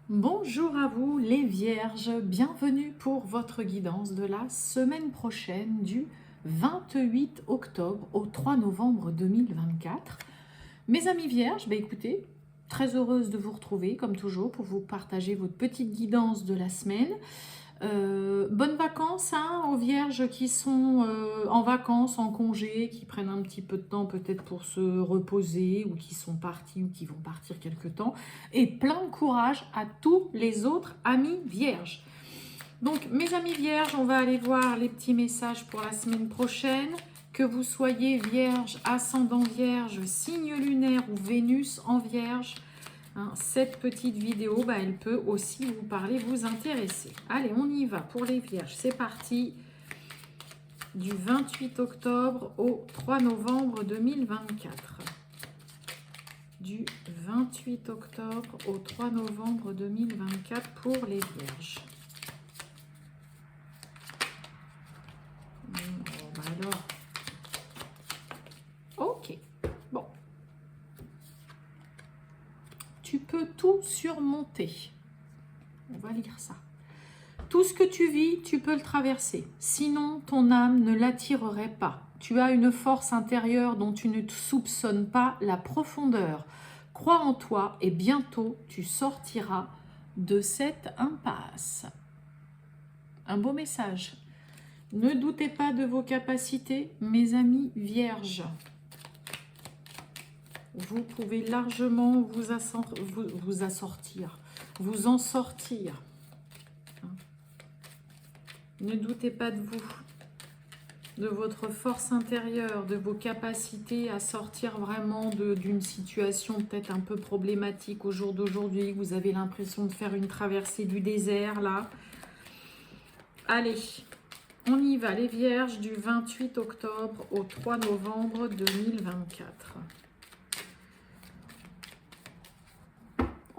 Bonjour à vous les Vierges, bienvenue pour votre guidance de la semaine prochaine du 28 octobre au 3 novembre 2024. Mes amis Vierges, écoutez, très heureuse de vous retrouver comme toujours pour vous partager votre petite guidance de la semaine. Bonnes vacances aux Vierges qui sont en vacances, en congé, qui prennent un petit peu de temps peut-être pour se reposer ou qui sont partis ou qui vont partir quelque temps. Et plein de courage à tous les autres amis Vierges. Donc mes amis Vierges, on va aller voir les petits messages pour la semaine prochaine. Que vous soyez Vierge, ascendant Vierge, signe lunaire ou Vénus en Vierge, cette petite vidéo, elle peut aussi vous parler, vous intéresser. Allez, on y va pour les Vierges. C'est parti. Du 28 octobre au 3 novembre 2024. Du 28 octobre au 3 novembre 2024 pour les Vierges. Alors, ok. Bon. Tu peux tout surmonter. On va lire ça. Tout ce que tu vis, tu peux le traverser. Sinon, ton âme ne l'attirerait pas. Tu as une force intérieure dont tu ne soupçonnes pas la profondeur. Crois en toi et bientôt tu sortiras de cette impasse. Un beau message. Ne doutez pas de vos capacités, mes amis vierges. Vous pouvez largement vous en sortir. Ne doutez pas de vous, de votre force intérieure, de vos capacités à sortir vraiment d'une situation peut-être un peu problématique au jour d'aujourd'hui. Vous avez l'impression de faire une traversée du désert là. Allez, on y va les Vierges du 28 octobre au 3 novembre 2024.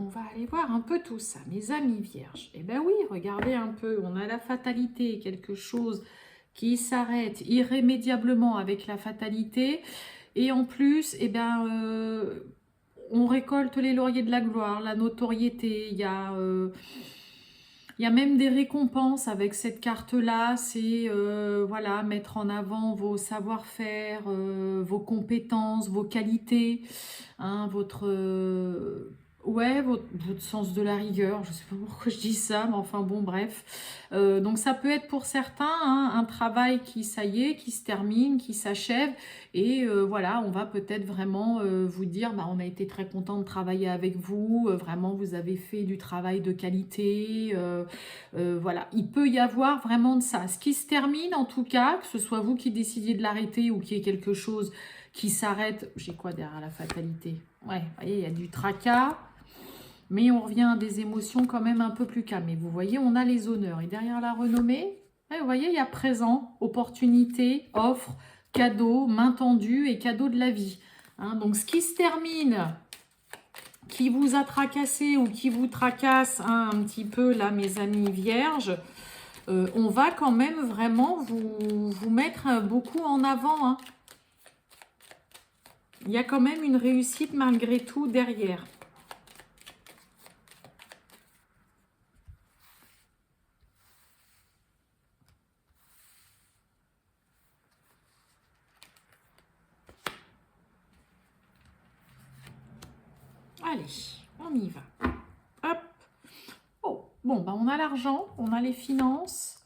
On va aller voir un peu tout ça, mes amis Vierges. Eh bien oui, regardez un peu, on a la fatalité, quelque chose qui s'arrête irrémédiablement avec la fatalité. Et en plus, on récolte les lauriers de la gloire, la notoriété. Il y a même des récompenses avec cette carte-là. C'est voilà, mettre en avant vos savoir-faire, vos compétences, vos qualités, votre sens de la rigueur, je ne sais pas pourquoi je dis ça, mais enfin bon, bref. Donc ça peut être pour certains un travail qui, ça y est, qui se termine, qui s'achève. Et voilà, on va peut-être vraiment vous dire, on a été très content de travailler avec vous, vraiment vous avez fait du travail de qualité. Voilà, il peut y avoir vraiment de ça. Ce qui se termine en tout cas, que ce soit vous qui décidiez de l'arrêter ou qu'il y ait quelque chose qui s'arrête. J'ai quoi derrière la fatalité? Ouais, vous voyez, il y a du tracas. Mais on revient à des émotions quand même un peu plus calmes. Et vous voyez, on a les honneurs. Et derrière la renommée, vous voyez, il y a présent, opportunité, offre, cadeau, main tendue et cadeau de la vie. Donc, ce qui se termine, qui vous a tracassé ou qui vous tracasse un petit peu, là, mes amis vierges, on va quand même vraiment vous mettre beaucoup en avant. Il y a quand même une réussite malgré tout derrière. Allez, on y va. Hop. Oh, bon, on a l'argent, on a les finances,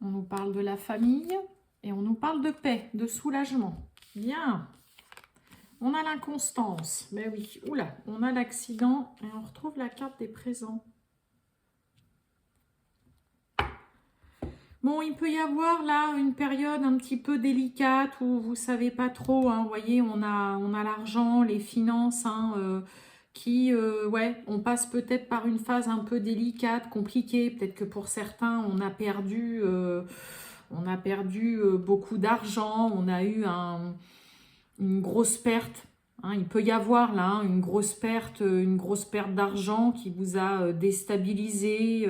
on nous parle de la famille et on nous parle de paix, de soulagement. Bien. On a l'inconstance. Mais oui, oula, on a l'accident et on retrouve la carte des présents. Bon, il peut y avoir là une période un petit peu délicate où vous ne savez pas trop. Vous voyez, on a l'argent, les finances, on passe peut-être par une phase un peu délicate, compliquée. Peut-être que pour certains, on a perdu beaucoup d'argent, on a eu une grosse perte. Il peut y avoir là une grosse perte d'argent qui vous a déstabilisé.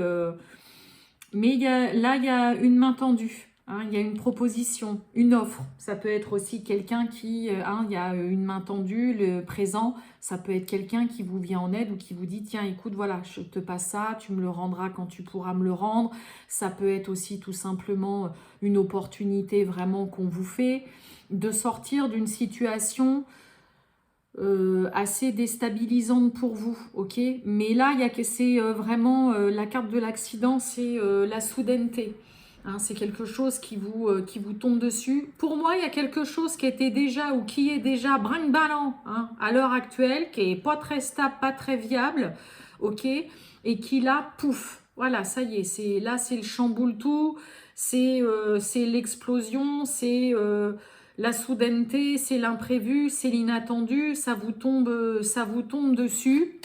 Mais là, il y a une main tendue. Hein, il y a une proposition, une offre. Ça peut être aussi quelqu'un qui, il y a une main tendue, le présent. Ça peut être quelqu'un qui vous vient en aide ou qui vous dit, tiens, écoute, voilà, je te passe ça, tu me le rendras quand tu pourras me le rendre. Ça peut être aussi tout simplement une opportunité vraiment qu'on vous fait de sortir d'une situation assez déstabilisante pour vous, ok? Mais là, il y a que c'est vraiment la carte de l'accident, c'est la soudaineté. Hein, c'est quelque chose qui vous tombe dessus. Pour moi, il y a quelque chose qui était déjà ou qui est déjà brinque-ballant hein, à l'heure actuelle, qui est pas très stable, pas très viable, ok? Et qui là, pouf, voilà, ça y est, là c'est le chamboule tout, c'est l'explosion, c'est la soudaineté, c'est l'imprévu, c'est l'inattendu, ça vous tombe dessus.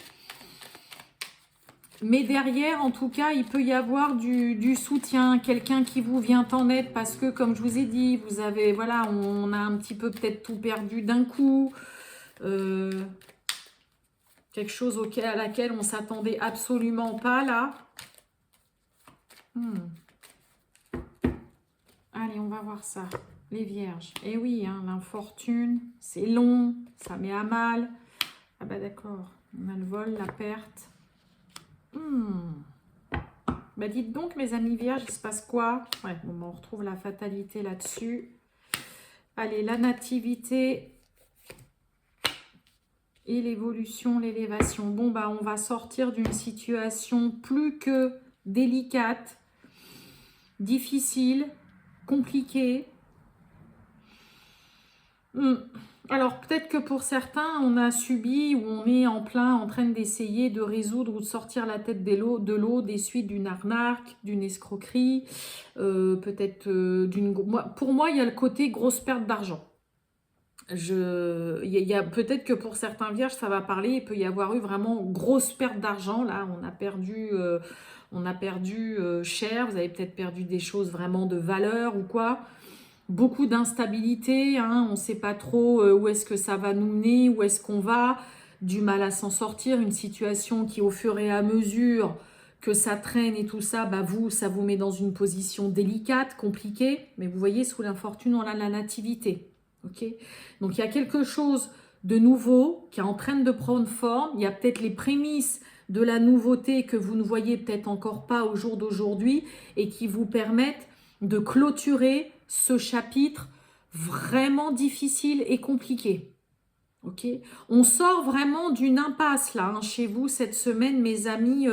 Mais derrière, en tout cas, il peut y avoir du soutien, quelqu'un qui vous vient en aide parce que, comme je vous ai dit, vous avez, voilà, on a un petit peu peut-être tout perdu d'un coup. Quelque chose à laquelle on s'attendait absolument pas, là. Allez, on va voir ça. Les vierges. Eh oui, hein, l'infortune, c'est long, ça met à mal. Ah bah d'accord, on a le vol, la perte. Bah dites donc, mes amis vierges, il se passe quoi? Ouais, bon, on retrouve la fatalité là-dessus. Allez, la nativité et l'évolution, l'élévation. Bon, bah on va sortir d'une situation plus que délicate, difficile, compliquée. Alors, peut-être que pour certains, on a subi ou on est en train d'essayer de résoudre ou de sortir la tête de l'eau des suites d'une arnaque, d'une escroquerie, peut-être pour moi, il y a le côté grosse perte d'argent. Peut-être que pour certains vierges, ça va parler, il peut y avoir eu vraiment grosse perte d'argent. Là, on a perdu cher, vous avez peut-être perdu des choses vraiment de valeur ou quoi. Beaucoup d'instabilité, hein, on ne sait pas trop où est-ce que ça va nous mener, où est-ce qu'on va, du mal à s'en sortir, une situation qui au fur et à mesure que ça traîne et tout ça, bah ça vous met dans une position délicate, compliquée, mais vous voyez, sous l'infortune, on a la nativité, ok? Donc il y a quelque chose de nouveau qui est en train de prendre forme, il y a peut-être les prémices de la nouveauté que vous ne voyez peut-être encore pas au jour d'aujourd'hui et qui vous permettent de clôturer ce chapitre vraiment difficile et compliqué. Ok, on sort vraiment d'une impasse là hein, chez vous cette semaine, mes amis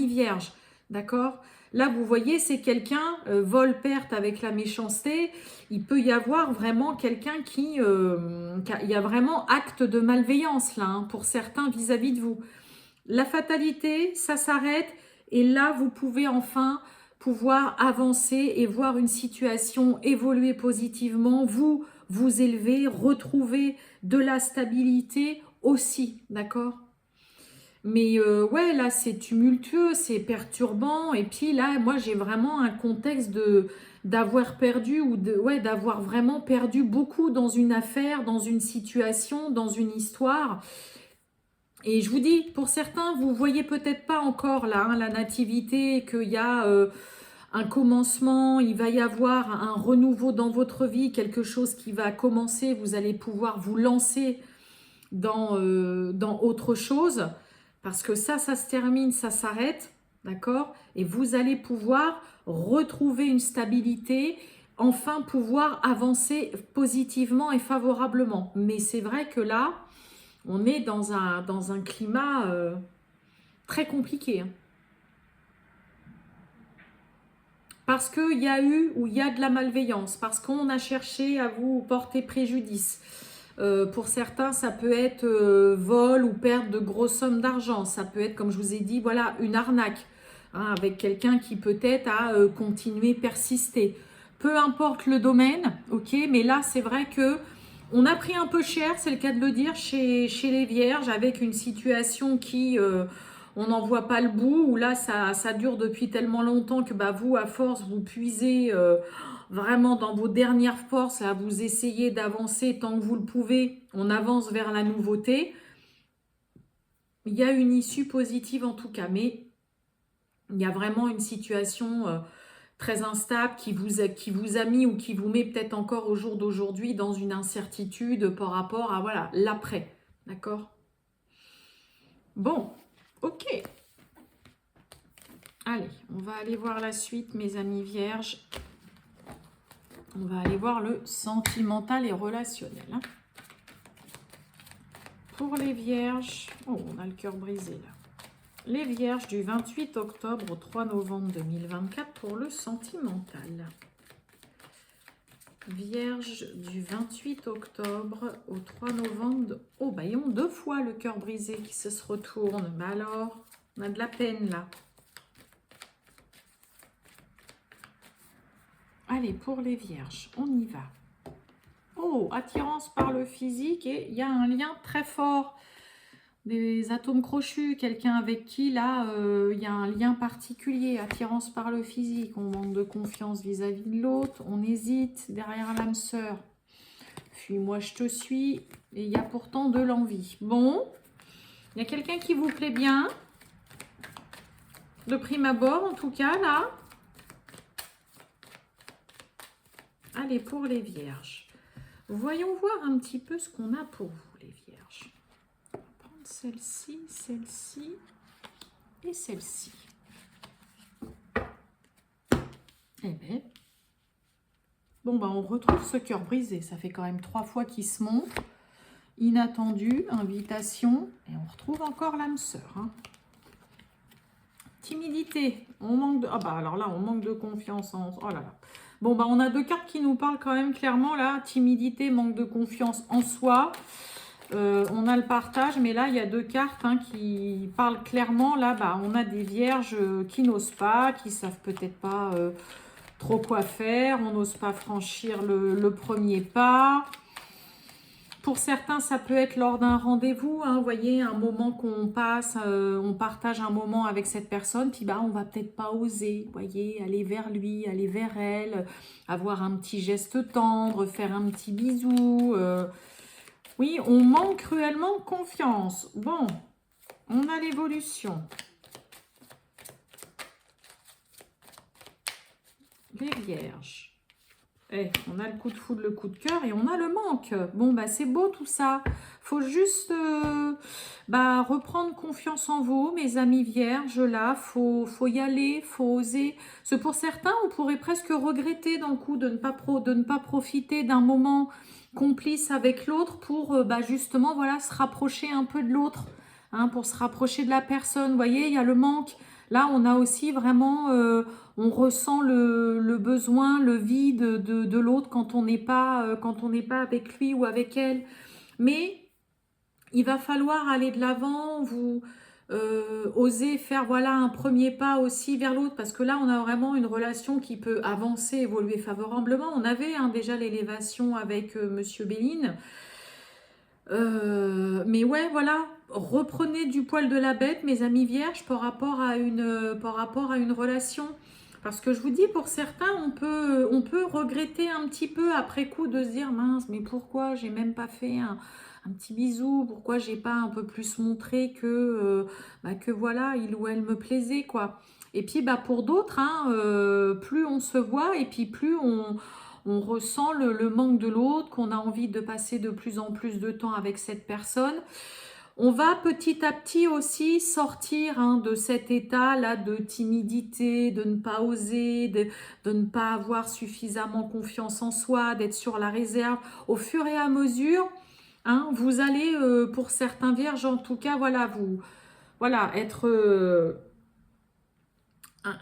vierges. D'accord? Là, vous voyez, c'est quelqu'un, vol-perte avec la méchanceté. Il peut y avoir vraiment quelqu'un il y a vraiment acte de malveillance là, hein, pour certains vis-à-vis de vous. La fatalité, ça s'arrête et là, vous pouvez enfin pouvoir avancer et voir une situation évoluer positivement, vous élever, retrouver de la stabilité aussi, d'accord? Mais ouais, là, c'est tumultueux, c'est perturbant. Et puis là, moi, j'ai vraiment un contexte d'avoir perdu ou d'avoir vraiment perdu beaucoup dans une affaire, dans une situation, dans une histoire. Et je vous dis, pour certains, vous voyez peut-être pas encore là hein, la nativité, qu'il y a un commencement, il va y avoir un renouveau dans votre vie, quelque chose qui va commencer, vous allez pouvoir vous lancer dans autre chose, parce que ça se termine, ça s'arrête, d'accord? Et vous allez pouvoir retrouver une stabilité, enfin pouvoir avancer positivement et favorablement. Mais c'est vrai que là, on est dans un climat très compliqué. Hein. Parce qu'il y a eu ou il y a de la malveillance, parce qu'on a cherché à vous porter préjudice. Pour certains, ça peut être vol ou perte de grosses sommes d'argent. Ça peut être, comme je vous ai dit, voilà, une arnaque hein, avec quelqu'un qui peut-être a continué, persister. Peu importe le domaine, ok, mais là, c'est vrai que on a pris un peu cher, c'est le cas de le dire, chez les vierges, avec une situation qui, on n'en voit pas le bout, où là, ça dure depuis tellement longtemps que bah, vous, à force, vous puisez vraiment dans vos dernières forces, là, vous essayez d'avancer tant que vous le pouvez, on avance vers la nouveauté. Il y a une issue positive en tout cas, mais il y a vraiment une situation très instable, qui vous a mis ou qui vous met peut-être encore au jour d'aujourd'hui dans une incertitude par rapport à voilà l'après. D'accord? Bon, ok. Allez, on va aller voir la suite, mes amis vierges. On va aller voir le sentimental et relationnel. Hein. Pour les vierges, oh, on a le cœur brisé là. Les vierges du 28 octobre au 3 novembre 2024 pour le sentimental. Vierge du 28 octobre au 3 novembre. Oh, bah, ils ont 2 fois le cœur brisé qui se retourne. Mais alors, on a de la peine là. Allez, pour les vierges, on y va. Oh, attirance par le physique et il y a un lien très fort. Des atomes crochus, quelqu'un avec qui là, il y a un lien particulier, attirance par le physique, on manque de confiance vis-à-vis de l'autre, on hésite derrière l'âme sœur. Fuis-moi, je te suis, et il y a pourtant de l'envie. Bon, il y a quelqu'un qui vous plaît bien, de prime abord en tout cas là. Allez, pour les vierges. Voyons voir un petit peu ce qu'on a pour vous, les vierges. On va prendre celle-ci, celle-ci et celle-ci. Eh bien, bon, bah, on retrouve ce cœur brisé. Ça fait quand même 3 fois qu'il se montre. Inattendu, invitation. Et on retrouve encore l'âme sœur. Hein. Timidité. On manque de... Ah bah alors là, on manque de confiance en... Oh là là. Bon, bah on a 2 cartes qui nous parlent quand même clairement là. Timidité, manque de confiance en soi. On a le partage, mais là, il y a 2 cartes hein, qui parlent clairement. Là, bah, on a des vierges qui n'osent pas, qui savent peut-être pas trop quoi faire. On n'ose pas franchir le premier pas. Pour certains, ça peut être lors d'un rendez-vous, hein, vous voyez, un moment qu'on passe, on partage un moment avec cette personne, puis bah, on va peut-être pas oser, vous voyez, aller vers lui, aller vers elle, avoir un petit geste tendre, faire un petit bisou. Oui, on manque cruellement confiance. Bon, on a l'évolution. Les vierges. Eh, on a le coup de foudre, le coup de cœur et on a le manque. Bon, bah c'est beau tout ça. Faut juste reprendre confiance en vous, mes amis vierges. Là, faut y aller, faut oser. Pour certains, on pourrait presque regretter d'un coup de ne pas profiter d'un moment complice avec l'autre pour justement voilà, se rapprocher un peu de l'autre, hein, pour se rapprocher de la personne. Vous voyez, il y a le manque. Là, on a aussi vraiment... on ressent le besoin, le vide de l'autre quand on n'est pas avec lui ou avec elle. Mais il va falloir aller de l'avant, vous oser faire voilà un premier pas aussi vers l'autre parce que là on a vraiment une relation qui peut avancer, évoluer favorablement. On avait déjà l'élévation avec Monsieur Béline. Mais ouais, voilà, reprenez du poil de la bête, mes amis vierges, par rapport à une relation. Parce que je vous dis, pour certains, on peut regretter un petit peu après coup de se dire, mince, mais pourquoi j'ai même pas fait un petit bisou, pourquoi j'ai pas un peu plus montré que voilà, il ou elle me plaisait, quoi. Et puis, pour d'autres, hein, plus on se voit et puis plus on ressent le manque de l'autre, qu'on a envie de passer de plus en plus de temps avec cette personne. On va petit à petit aussi sortir de cet état-là de timidité, de ne pas oser, de ne pas avoir suffisamment confiance en soi, d'être sur la réserve. Au fur et à mesure, vous allez, pour certains vierges en tout cas, voilà, être...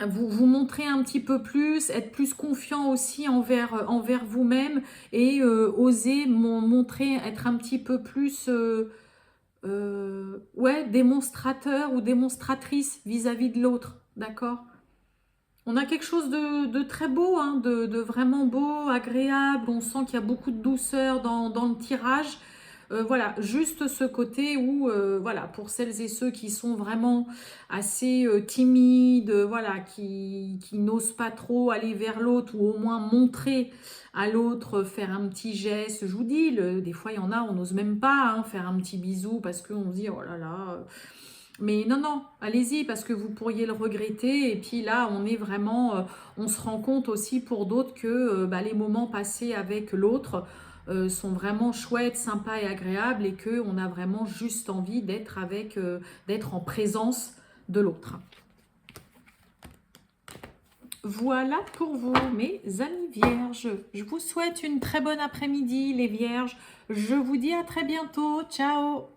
vous montrer un petit peu plus, être plus confiant aussi envers vous-même et oser montrer, être un petit peu plus démonstrateur ou démonstratrice vis-à-vis de l'autre, d'accord? On a quelque chose de très beau, de vraiment beau, agréable, on sent qu'il y a beaucoup de douceur dans le tirage. Voilà, juste ce côté où, voilà, pour celles et ceux qui sont vraiment assez timides, voilà, qui n'osent pas trop aller vers l'autre ou au moins montrer à l'autre, faire un petit geste. Je vous dis, des fois il y en a, on n'ose même pas faire un petit bisou parce qu'on se dit, oh là là, Mais non, non, allez-y parce que vous pourriez le regretter. Et puis là, on est vraiment, on se rend compte aussi pour d'autres que bah, les moments passés avec l'autre sont vraiment chouettes, sympas et agréables et que on a vraiment juste envie d'être avec, d'être en présence de l'autre. Voilà pour vous, mes amis vierges. Je vous souhaite une très bonne après-midi, les vierges. Je vous dis à très bientôt. Ciao!